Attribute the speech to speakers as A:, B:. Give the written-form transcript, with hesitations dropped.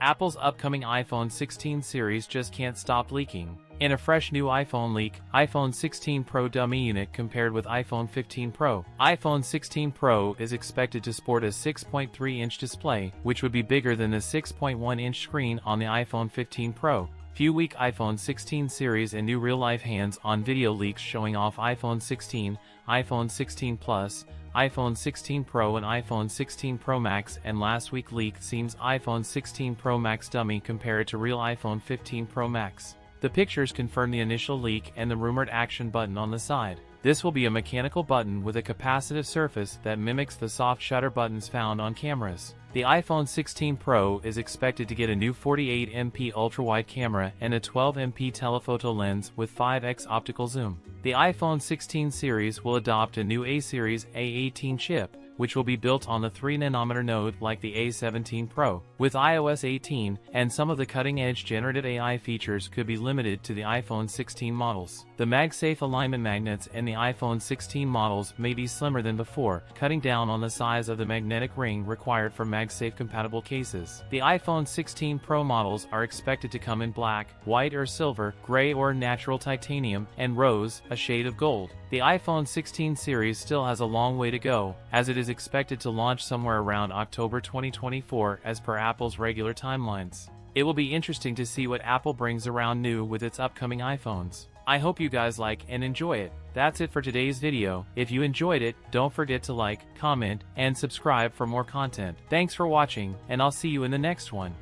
A: Apple's upcoming iPhone 16 series just can't stop leaking. In a fresh new iPhone leak, iPhone 16 Pro dummy unit compared with iPhone 15 Pro. iPhone 16 Pro is expected to sport a 6.3-inch display, which would be bigger than the 6.1-inch screen on the iPhone 15 Pro. Few weak iPhone 16 series and new real-life hands-on video leaks showing off iPhone 16, iPhone 16 Plus, iPhone 16 Pro and iPhone 16 Pro Max, and last week leak seems iPhone 16 Pro Max dummy compared to real iPhone 15 Pro Max. The pictures confirm the initial leak and the rumored action button on the side. This will be a mechanical button with a capacitive surface that mimics the soft shutter buttons found on cameras. The iPhone 16 Pro is expected to get a new 48MP ultra-wide camera and a 12MP telephoto lens with 5x optical zoom. The iPhone 16 series will adopt a new A-series A18 chip, which will be built on the 3nm node like the A17 Pro. With iOS 18, and some of the cutting-edge generative AI features could be limited to the iPhone 16 models. The MagSafe alignment magnets in the iPhone 16 models may be slimmer than before, cutting down on the size of the magnetic ring required for MagSafe-compatible cases. The iPhone 16 Pro models are expected to come in black, white or silver, gray or natural titanium, and rose, a shade of gold. The iPhone 16 series still has a long way to go, as it is expected to launch somewhere around October 2024 as per Apple's regular timelines. It will be interesting to see what Apple brings around new with its upcoming iPhones. I hope you guys like and enjoy it. That's it for today's video. If you enjoyed it, don't forget to like, comment, and subscribe for more content. Thanks for watching, and I'll see you in the next one.